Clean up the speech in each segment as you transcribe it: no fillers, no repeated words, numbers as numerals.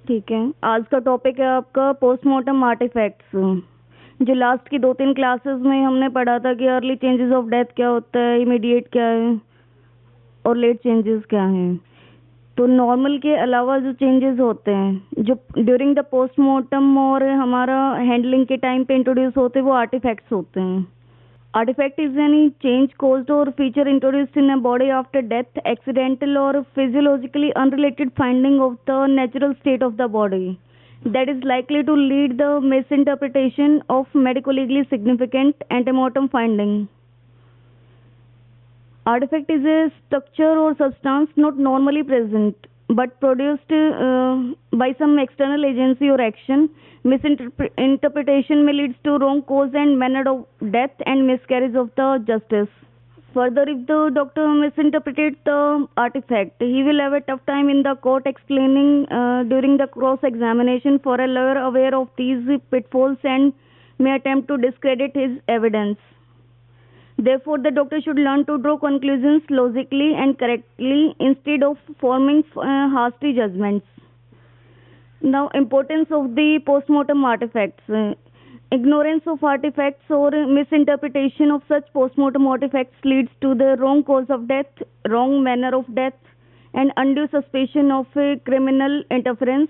ठीक है। आज का टॉपिक है आपका पोस्टमार्टम आर्टिफैक्ट्स। जो लास्ट की 2-3 क्लासेस में हमने पढ़ा था कि अर्ली चेंजेस ऑफ डेथ क्या होता है, इमीडिएट क्या है और लेट चेंजेस क्या हैं। तो नॉर्मल के अलावा जो चेंजेस होते हैं जो ड्यूरिंग द पोस्टमार्टम और हमारा हैंडलिंग के टाइम पे इंट्रोड्यूस होते हैं वो आर्टिफैक्ट्स होते हैं। Artifact is any change caused or feature introduced in a body after death, accidental or physiologically unrelated finding of the natural state of the body that is likely to lead the misinterpretation of medico-legally significant antemortem finding. Artifact is a structure or substance not normally present but produced by some external agency or action. Misinterpretation may lead to wrong cause and manner of death and miscarriage of the justice. Further, if the doctor misinterpreted the artifact, he will have a tough time in the court explaining during the cross-examination. For a lawyer aware of these pitfalls and may attempt to discredit his evidence. Therefore, the doctor should learn to draw conclusions logically and correctly instead of forming hasty judgments. Now, importance of the postmortem artifacts. Ignorance of artifacts or misinterpretation of such postmortem artifacts leads to the wrong cause of death, wrong manner of death, and undue suspicion of a criminal interference,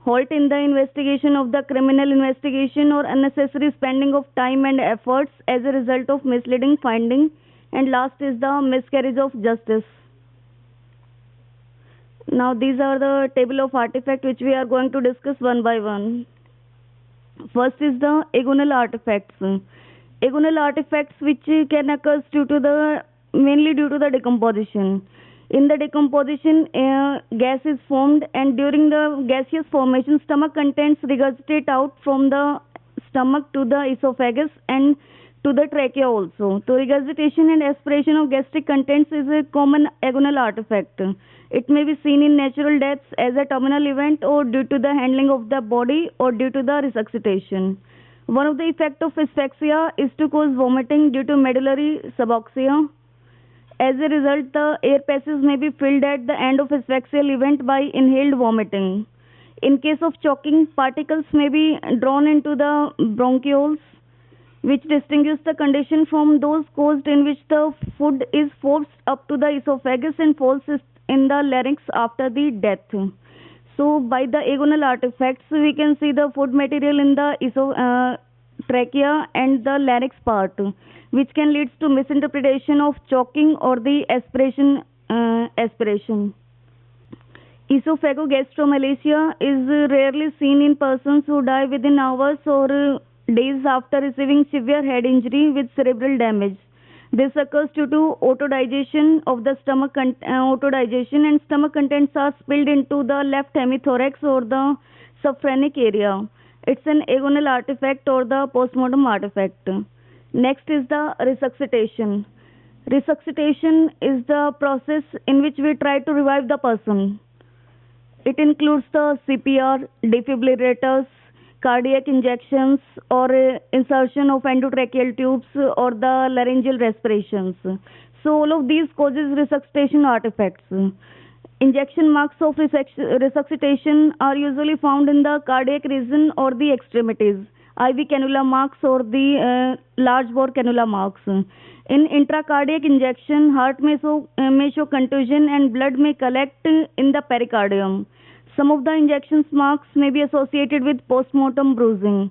halt in the investigation of the criminal investigation, or unnecessary spending of time and efforts as a result of misleading finding, and last is the miscarriage of justice. Now these are the table of artifact which we are going to discuss one by one. First is the agonal artifacts. Agonal artifacts which can occur mainly due to the decomposition. In the decomposition, gas is formed, and during the gaseous formation, stomach contents regurgitate out from the stomach to the esophagus and to the trachea also. So regurgitation and aspiration of gastric contents is a common agonal artifact. It may be seen in natural deaths as a terminal event or due to the handling of the body or due to the resuscitation. One of the effects of asphyxia is to cause vomiting due to medullary suboxia. As a result, the air passages may be filled at the end of asphyxial event by inhaled vomiting. In case of choking, particles may be drawn into the bronchioles, which distinguish the condition from those caused in which the food is forced up to the esophagus and falls in the larynx after the death. So, by the agonal artifacts, we can see the food material in the trachea and the larynx part, which can lead to misinterpretation of choking or the aspiration. Esophagogastromalacia is rarely seen in persons who die within hours or days after receiving severe head injury with cerebral damage. This occurs due to autodigestion of the stomach autodigestion, and stomach contents are spilled into the left hemithorax or the subphrenic area. It's an agonal artifact or the postmortem artifact. Next is the resuscitation. Resuscitation is the process in which we try to revive the person. It includes the CPR, defibrillators, cardiac injections, or insertion of endotracheal tubes or the laryngeal respirations. So all of these causes resuscitation artifacts. Injection marks of resuscitation are usually found in the cardiac region or the extremities. IV cannula marks or the large bore cannula marks. In intracardiac injection, heart may show contusion and blood may collect in the pericardium. Some of the injection marks may be associated with postmortem bruising.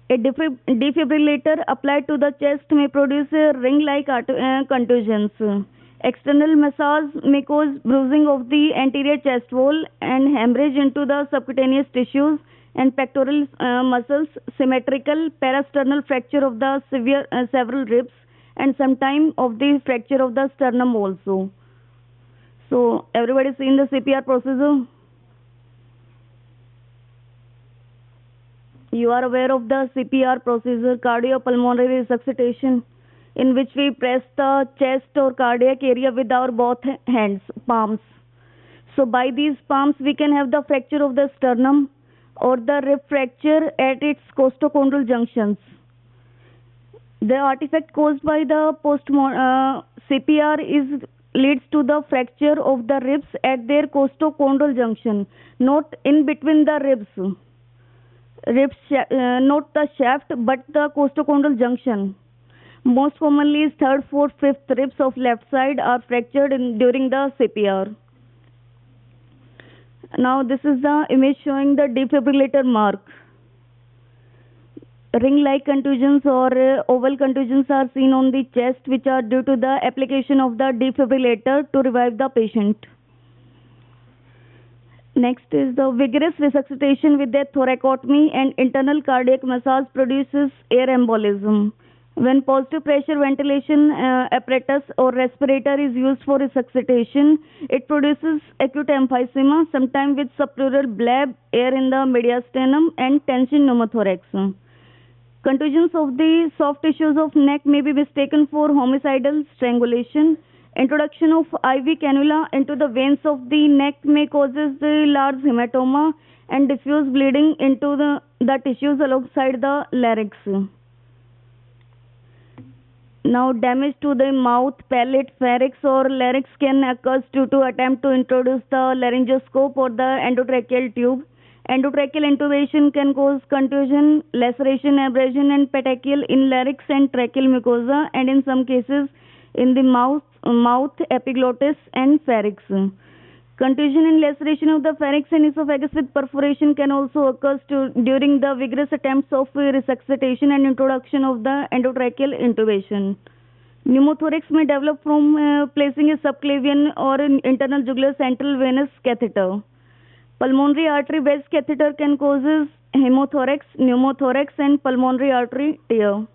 A defibrillator applied to the chest may produce ring-like contusions. External massage may cause bruising of the anterior chest wall and hemorrhage into the subcutaneous tissues and pectoral muscles, symmetrical parasternal fracture of the several ribs, and sometime of the fracture of the sternum also. So everybody seen the CPR procedure? You are aware of the CPR procedure, cardiopulmonary resuscitation, in which we press the chest or cardiac area with our both hands, palms. So by these palms, we can have the fracture of the sternum or the rib fracture at its costochondral junctions. The artifact caused by the CPR is leads to the fracture of the ribs at their costochondral junction, not in between the ribs. Not the shaft but the costochondral junction. Most commonly, third, fourth, fifth ribs of left side are fractured during the CPR. Now this is the image showing the defibrillator mark. Ring-like contusions or oval contusions are seen on the chest, which are due to the application of the defibrillator to revive the patient. Next is the vigorous resuscitation with a thoracotomy and internal cardiac massage produces air embolism. When positive pressure ventilation apparatus or respirator is used for resuscitation, it produces acute emphysema, sometimes with subpleural bleb, air in the mediastinum, and tension pneumothorax. Contusions of the soft tissues of neck may be mistaken for homicidal strangulation. Introduction of IV cannula into the veins of the neck may causes the large hematoma and diffuse bleeding into the tissues alongside the larynx. Now, damage to the mouth, palate, pharynx or larynx can occur due to attempt to introduce the laryngoscope or the endotracheal tube. Endotracheal intubation can cause contusion, laceration, abrasion and petechial in larynx and tracheal mucosa, and in some cases in the mouth, epiglottis and pharynx. Contusion and laceration of the pharynx and esophagus with perforation can also occur during the vigorous attempts of resuscitation and introduction of the endotracheal intubation. Pneumothorax may develop from placing a subclavian or an internal jugular central venous catheter. Pulmonary artery wedge catheter can cause hemothorax, pneumothorax and pulmonary artery tear.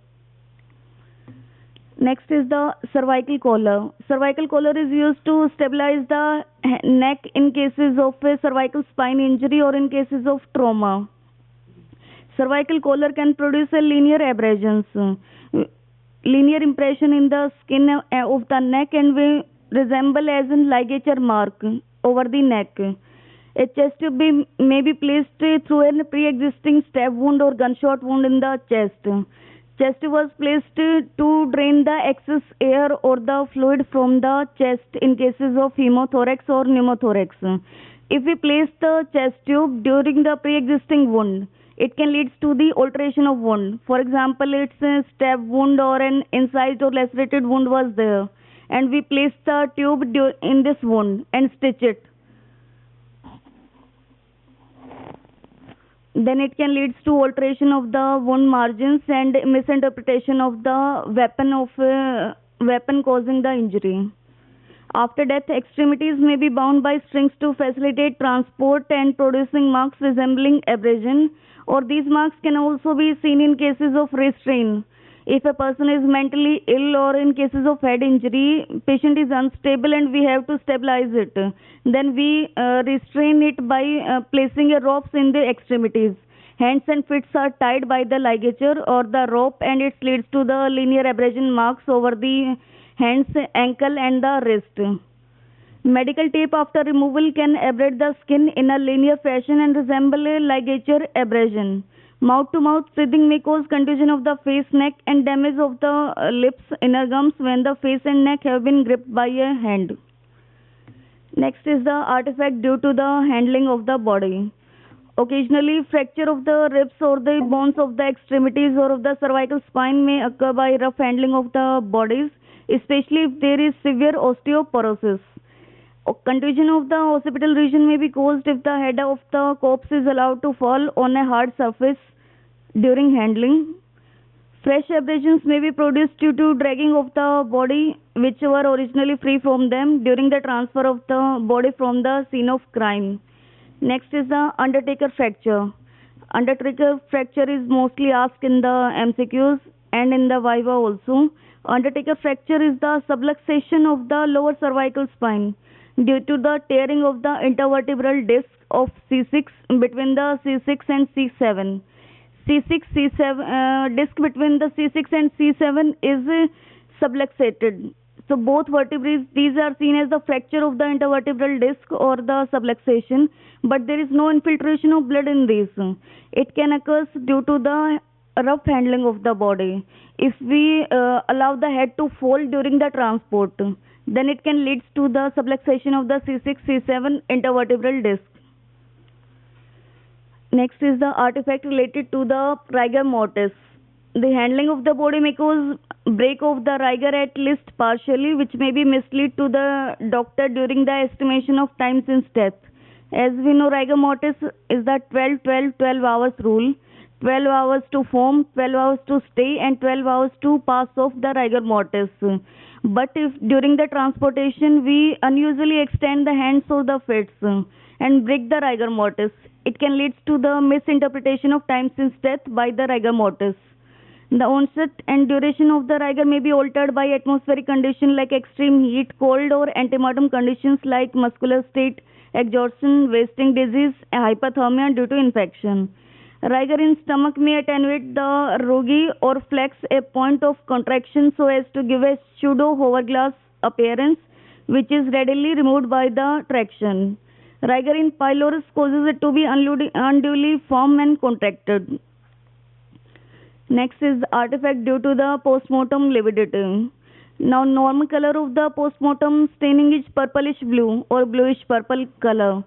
Next is the cervical collar. Cervical collar is used to stabilize the neck in cases of a cervical spine injury or in cases of trauma. Cervical collar can produce a linear abrasions, linear impression in the skin of the neck and will resemble as a ligature mark over the neck. A chest tube may be placed through a pre-existing stab wound or gunshot wound in the chest. Chest was placed to drain the excess air or the fluid from the chest in cases of hemothorax or pneumothorax. If we place the chest tube during the pre-existing wound, it can lead to the alteration of wound. For example, it's a stab wound or an incised or lacerated wound was there, and we place the tube in this wound and stitch it. Then it can lead to alteration of the wound margins and misinterpretation of the weapon causing the injury. After death, extremities may be bound by strings to facilitate transport and producing marks resembling abrasion, or these marks can also be seen in cases of restraint. If a person is mentally ill or in cases of head injury, patient is unstable and we have to stabilize it. Then we restrain it by placing a ropes in the extremities. Hands and feet are tied by the ligature or the rope, and it leads to the linear abrasion marks over the hands, ankle and the wrist. Medical tape after removal can abrade the skin in a linear fashion and resemble a ligature abrasion. Mouth-to-mouth breathing may cause contusion of the face, neck and damage of the lips, inner gums when the face and neck have been gripped by a hand. Next is the artifact due to the handling of the body. Occasionally, fracture of the ribs or the bones of the extremities or of the cervical spine may occur by rough handling of the bodies, especially if there is severe osteoporosis. Contusion of the occipital region may be caused if the head of the corpse is allowed to fall on a hard surface during handling. Fresh abrasions may be produced due to dragging of the body, which were originally free from them during the transfer of the body from the scene of crime. Next is the undertaker fracture. Undertaker fracture is mostly asked in the MCQs and in the Viva also. Undertaker fracture is the subluxation of the lower cervical spine due to the tearing of the intervertebral disc of C6 between the C6 and C7. Disc between the C6 and C7 is subluxated. So both vertebrae, these are seen as the fracture of the intervertebral disc or the subluxation, but there is no infiltration of blood in these. It can occur due to the rough handling of the body. If we allow the head to fall during the transport, then it can lead to the subluxation of the C6, C7 intervertebral disc. Next is the artifact related to the rigor mortis. The handling of the body may cause break of the rigor at least partially, which may be mislead to the doctor during the estimation of time since death. As we know, rigor mortis is the 12 hours rule. 12 hours to form, 12 hours to stay, and 12 hours to pass off the rigor mortis. But if during the transportation we unusually extend the hands or the feet and break the rigor mortis, it can lead to the misinterpretation of time since death by the rigor mortis. The onset and duration of the rigor may be altered by atmospheric conditions like extreme heat, cold, or antemortem conditions like muscular state, exhaustion, wasting disease, hypothermia due to infection. Rigor in stomach may attenuate the rugi or flex a point of contraction so as to give a pseudo hourglass appearance, which is readily removed by the traction. Rigor in pylorus causes it to be unduly firm and contracted. Next is artifact due to the postmortem lividity. Now, normal color of the postmortem staining is purplish blue or bluish purple color.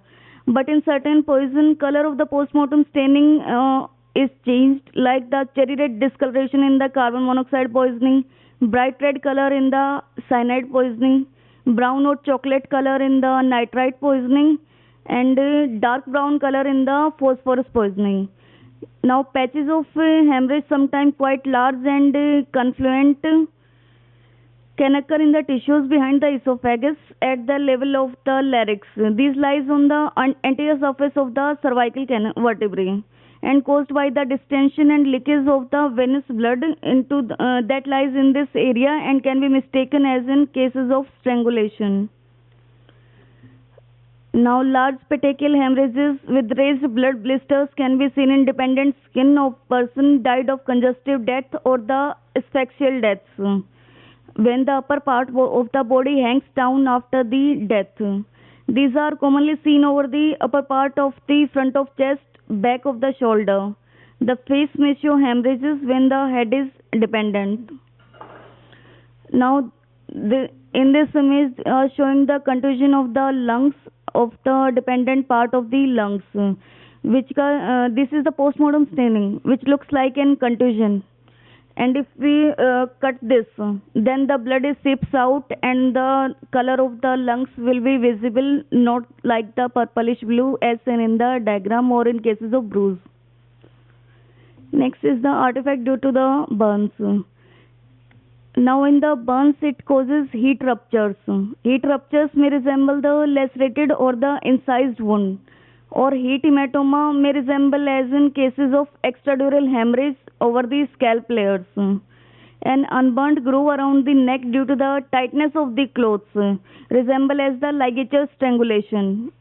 But in certain poison, color of the postmortem staining is changed, like the cherry red discoloration in the carbon monoxide poisoning, bright red color in the cyanide poisoning, brown or chocolate color in the nitrite poisoning, and dark brown color in the phosphorus poisoning. Now, patches of hemorrhage, sometimes quite large and confluent, can occur in the tissues behind the esophagus at the level of the larynx. These lies on the anterior surface of the cervical vertebrae and caused by the distension and leakage of the venous blood into that lies in this area and can be mistaken as in cases of strangulation. Now, large petechial hemorrhages with raised blood blisters can be seen in dependent skin of person died of congestive death or the asphyxial deaths, when the upper part of the body hangs down after the death. These are commonly seen over the upper part of the front of chest, back of the shoulder. The face may show hemorrhages when the head is dependent. Now, in this image showing the contusion of the lungs of the dependent part of the lungs, which this is the postmortem staining, which looks like an contusion. And if we cut this, then the blood seeps out and the color of the lungs will be visible, not like the purplish blue as seen in the diagram or in cases of bruise. Next is the artifact due to the burns. Now, in the burns, it causes heat ruptures. Heat ruptures may resemble the lacerated or the incised wound, or heat hematoma may resemble as in cases of extradural hemorrhage over the scalp layers. An unburnt groove around the neck due to the tightness of the clothes resemble as the ligature strangulation.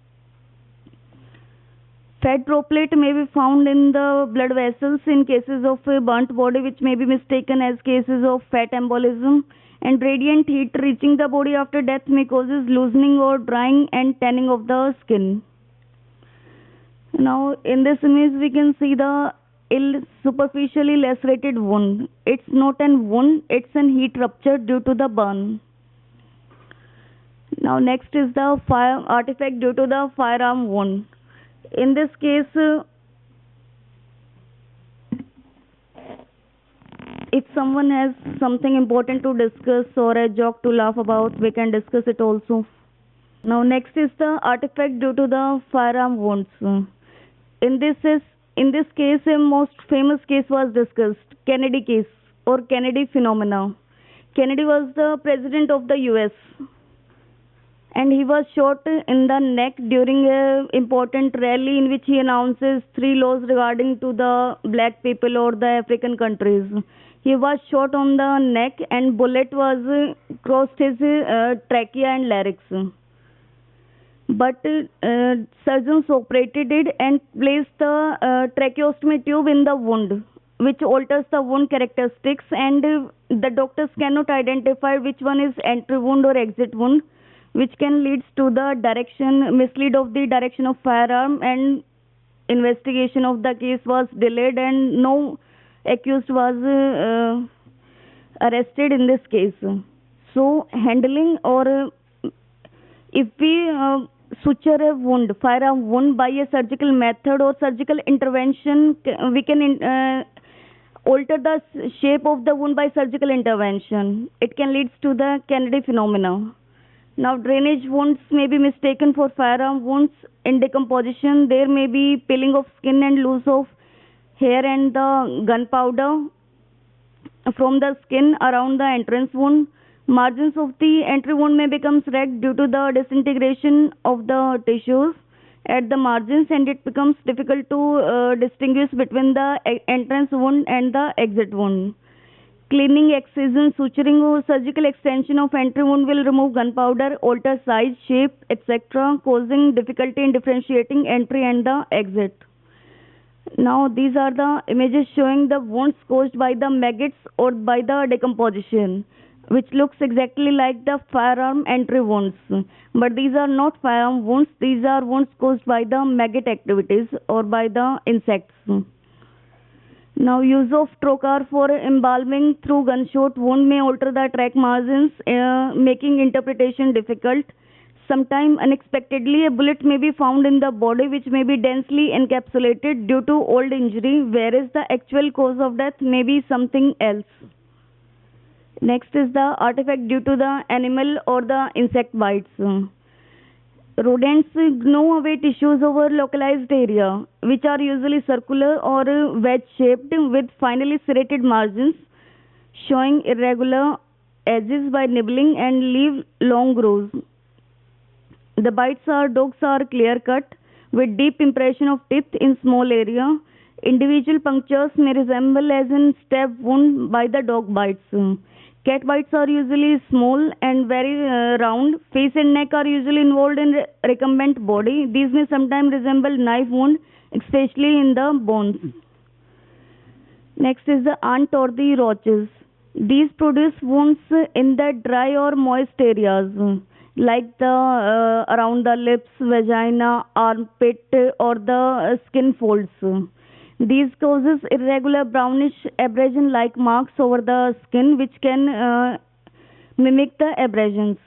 Fat droplet may be found in the blood vessels in cases of a burnt body, which may be mistaken as cases of fat embolism, and radiant heat reaching the body after death may causes loosening or drying and tanning of the skin. Now, in this image, we can see the superficially lacerated wound. It's not an wound, it's an heat rupture due to the burn. Now, next is the artifact due to the firearm wound. In this case, if someone has something important to discuss or a joke to laugh about, we can discuss it also. Now, next is the artifact due to the firearm wounds. In this case, a most famous case was discussed, Kennedy case or Kennedy phenomena. Kennedy was the president of the US, and he was shot in the neck during an important rally in which he announces 3 laws regarding to the black people or the African countries. He was shot on the neck and bullet was crossed his trachea and larynx. But surgeons operated it and placed the tracheostomy tube in the wound, which alters the wound characteristics, and the doctors cannot identify which one is entry wound or exit wound, which can lead to the mislead of the direction of firearm, and investigation of the case was delayed and no accused was arrested in this case. So handling or if we suture a wound, fire a wound by a surgical method or surgical intervention, we can alter the shape of the wound by surgical intervention. It can lead to the Kennedy phenomena. Now, drainage wounds may be mistaken for firearm wounds. In decomposition, there may be peeling of skin and loss of hair and the gunpowder from the skin around the entrance wound. Margins of the entry wound may become red due to the disintegration of the tissues at the margins, and it becomes difficult to distinguish between the entrance wound and the exit wound. Cleaning, excision, suturing or surgical extension of entry wound will remove gunpowder, alter size, shape, etc., causing difficulty in differentiating entry and the exit. Now these are the images showing the wounds caused by the maggots or by the decomposition, which looks exactly like the firearm entry wounds. But these are not firearm wounds, these are wounds caused by the maggot activities or by the insects. Now, use of trocar for embalming through gunshot wound may alter the track margins, making interpretation difficult. Sometimes, unexpectedly, a bullet may be found in the body which may be densely encapsulated due to old injury, whereas the actual cause of death may be something else. Next is the artifact due to the animal or the insect bites. Rodents gnaw away tissues over localized area, which are usually circular or wedge-shaped with finely serrated margins, showing irregular edges by nibbling and leave long grooves. The dogs are clear-cut with deep impression of teeth in small area. Individual punctures may resemble as in stab wound by the dog bites. Cat bites are usually small and very round. Face and neck are usually involved in recumbent body. These may sometimes resemble knife wound, especially in the bones. Next is the ant or the roaches. These produce wounds in the dry or moist areas, like the around the lips, vagina, armpit, or the skin folds. These causes irregular brownish abrasion-like marks over the skin, which can mimic the abrasions.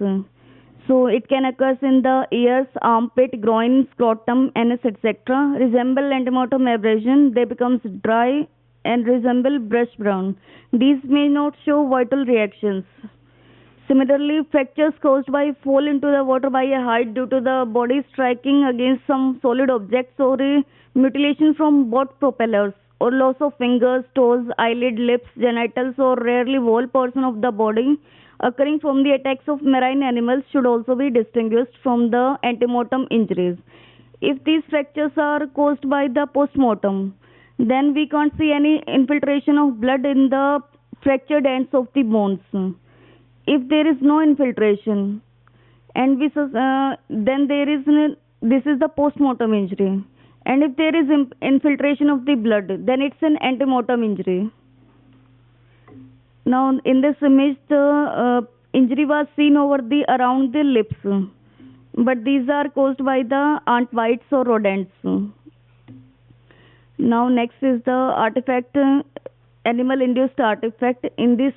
So it can occur in the ears, armpit, groin, scrotum, anus, etc. Resemble antemortem abrasion. They becomes dry and resemble brush brown. These may not show vital reactions. Similarly, fractures caused by fall into the water by a height due to the body striking against some solid objects or mutilation from boat propellers or loss of fingers, toes, eyelid, lips, genitals or rarely whole portion of the body occurring from the attacks of marine animals should also be distinguished from the antemortem injuries. If these fractures are caused by the postmortem, then we can't see any infiltration of blood in the fractured ends of the bones. If there is no infiltration, and then there is this is the postmortem injury, and if there is infiltration of the blood, then it's an antemortem injury. Now, in this image, the injury was seen over the around the lips, but these are caused by the ant bites or rodents. Now, next is the artifact, animal-induced artifact. In this,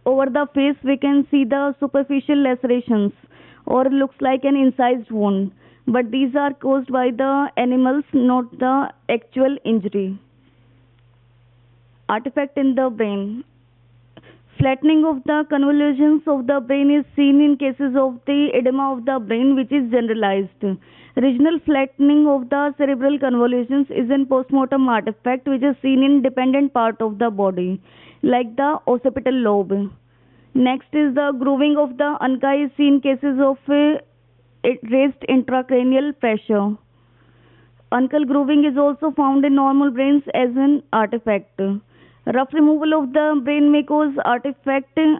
over the face, we can see the superficial lacerations, or looks like an incised wound. But these are caused by the animals, not the actual injury. Artifact in the brain. Flattening of the convolutions of the brain is seen in cases of the edema of the brain, which is generalized. Regional flattening of the cerebral convolutions is an postmortem artifact which is seen in dependent part of the body, like the occipital lobe. Next is the grooving of the unca is seen in cases of raised intracranial pressure. Uncal grooving is also found in normal brains as an artifact. Rough removal of the brain may cause artificial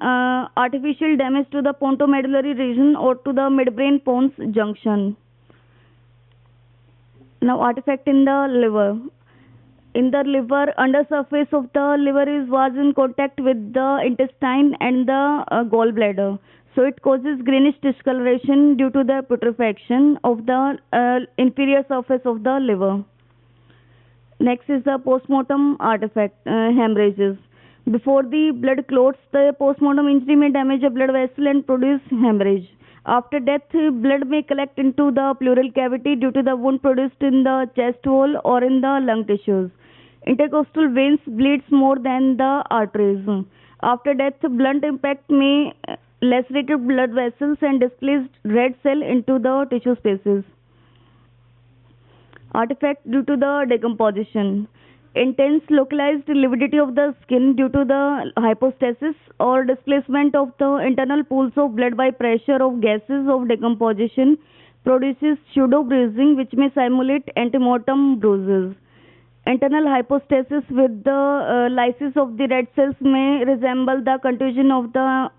damage to the pontomedullary region or to the midbrain pons junction. Now, artifact in the liver. In the liver, undersurface of the liver was in contact with the intestine and the gallbladder. So it causes greenish discoloration due to the putrefaction of the inferior surface of the liver. Next is the postmortem artifact, hemorrhages. Before the blood clots, the postmortem injury may damage a blood vessel and produce hemorrhage. After death, blood may collect into the pleural cavity due to the wound produced in the chest wall or in the lung tissues. Intercostal veins bleeds more than the arteries. After death, blunt impact may lacerate blood vessels and displace red cell into the tissue spaces. Artifact due to the decomposition. Intense localized lividity of the skin due to the hypostasis or displacement of the internal pools of blood by pressure of gases of decomposition produces pseudo bruising which may simulate antemortem bruises. Internal hypostasis with the lysis of the red cells may resemble the contusion of the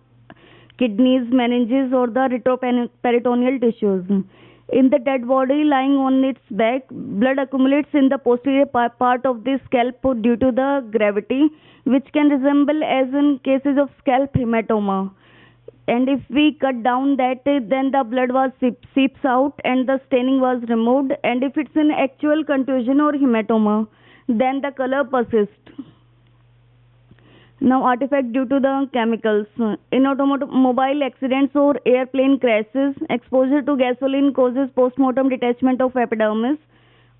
kidneys, meninges, or the retroperitoneal tissues. In the dead body lying on its back, blood accumulates in the posterior part of the scalp due to the gravity, which can resemble as in cases of scalp hematoma. And if we cut down that, then the blood was seeps out and the staining was removed. And if it's an actual contusion or hematoma, then the color persists. Now, artifact due to the chemicals. In automobile accidents or airplane crashes, exposure to gasoline causes postmortem detachment of epidermis.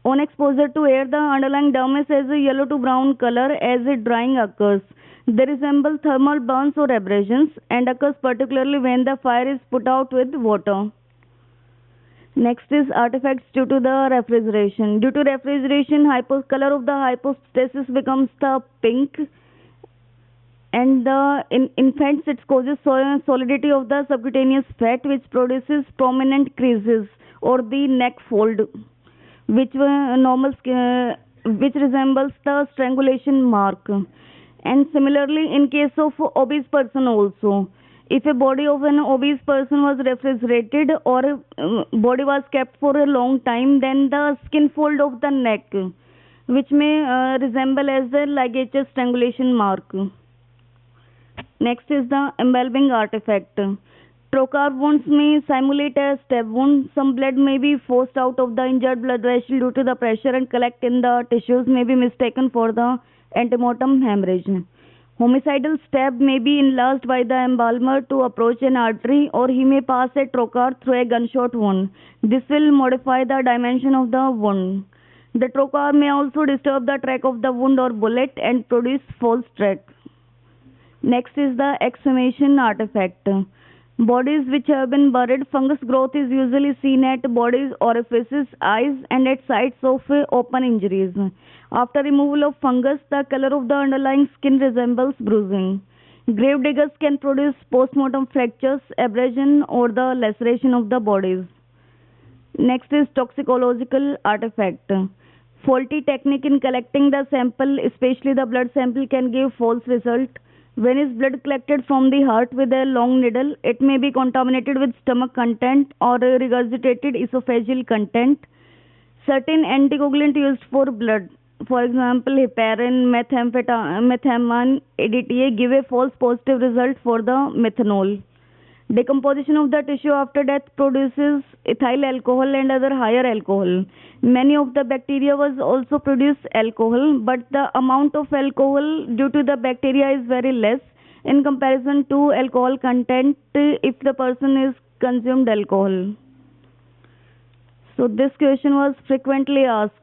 On exposure to air, the underlying dermis has a yellow to brown color as it drying occurs. They resemble thermal burns or abrasions and occurs particularly when the fire is put out with water. Next is artifacts due to the refrigeration. Due to refrigeration, color of the hypostasis becomes the pink, and in infants it causes solidity of the subcutaneous fat which produces prominent creases or the neck fold which which resembles the strangulation mark. And similarly in case of obese person also, if a body of an obese person was refrigerated or body was kept for a long time, then the skin fold of the neck which may resemble as the ligature strangulation mark. Next is the embalming artifact. Trocar wounds may simulate a stab wound. Some blood may be forced out of the injured blood vessel due to the pressure and collect in the tissues may be mistaken for the antemortem hemorrhage. Homicidal stab may be enlarged by the embalmer to approach an artery, or he may pass a trocar through a gunshot wound. This will modify the dimension of the wound. The trocar may also disturb the track of the wound or bullet and produce false track. Next is the exhumation artifact. Bodies which have been buried, fungus growth is usually seen at bodies, orifices, eyes, and at sites of open injuries. After removal of fungus, the color of the underlying skin resembles bruising. Grave diggers can produce postmortem fractures, abrasion, or the laceration of the bodies. Next is toxicological artifact. Faulty technique in collecting the sample, especially the blood sample, can give false result. When is blood collected from the heart with a long needle, it may be contaminated with stomach content or regurgitated esophageal content. Certain anticoagulant used for blood, for example heparin, methamine, ADTA, give a false positive result for the methanol. Decomposition of the tissue after death produces ethyl alcohol and other higher alcohol. Many of the bacteria was also produce alcohol, but the amount of alcohol due to the bacteria is very less in comparison to alcohol content if the person is consumed alcohol. So this question was frequently asked.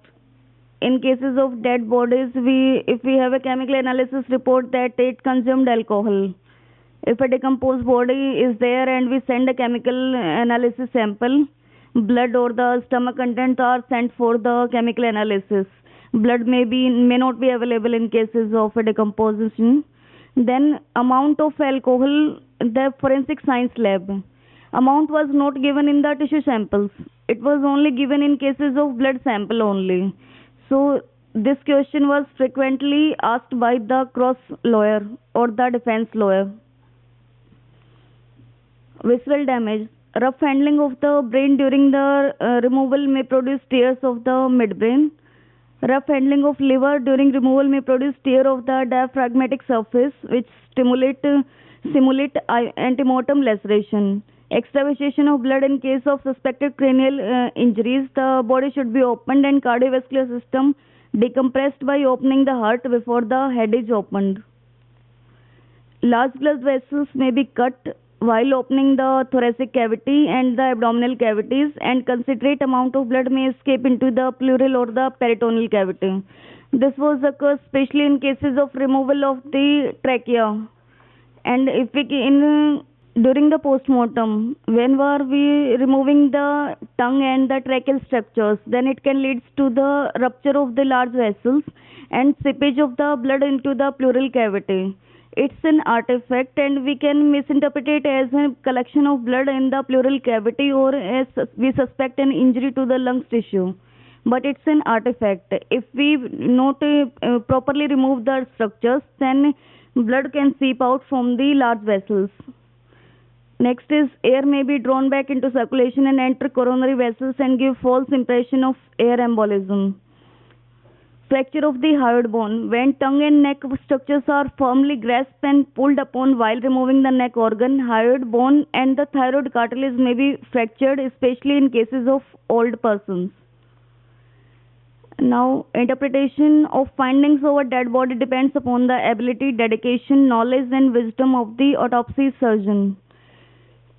In cases of dead bodies, if we have a chemical analysis report that it consumed alcohol. If a decomposed body is there and we send a chemical analysis sample, blood or the stomach contents are sent for the chemical analysis. Blood may not be available in cases of a decomposition. Then amount of alcohol, the forensic science lab. Amount was not given in the tissue samples. It was only given in cases of blood sample only. So this question was frequently asked by the cross lawyer or the defense lawyer. Visceral damage. Rough handling of the brain during the removal may produce tears of the midbrain. Rough handling of liver during removal may produce tear of the diaphragmatic surface which simulate antemortem laceration. Extravasation of blood in case of suspected cranial injuries. The body should be opened and cardiovascular system decompressed by opening the heart before the head is opened. Large blood vessels may be cut while opening the thoracic cavity and the abdominal cavities, and considerate amount of blood may escape into the pleural or the peritoneal cavity. This was occurs especially in cases of removal of the trachea. And if we in during the postmortem, when were we removing the tongue and the tracheal structures, then it can lead to the rupture of the large vessels and seepage of the blood into the pleural cavity. It's an artifact, and we can misinterpret it as a collection of blood in the pleural cavity, or as we suspect an injury to the lungs tissue. But it's an artifact. If we not properly remove the structures, then blood can seep out from the large vessels. Next is air may be drawn back into circulation and enter coronary vessels and give false impression of air embolism. Fracture of the hyoid bone. When tongue and neck structures are firmly grasped and pulled upon while removing the neck organ, hyoid bone and the thyroid cartilage may be fractured, especially in cases of old persons. Now, interpretation of findings of a dead body depends upon the ability, dedication, knowledge, and wisdom of the autopsy surgeon.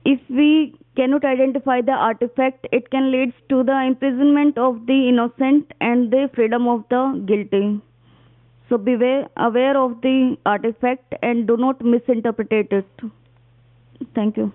If we cannot identify the artifact, it can lead to the imprisonment of the innocent and the freedom of the guilty. So beware aware of the artifact and do not misinterpret it. Thank you.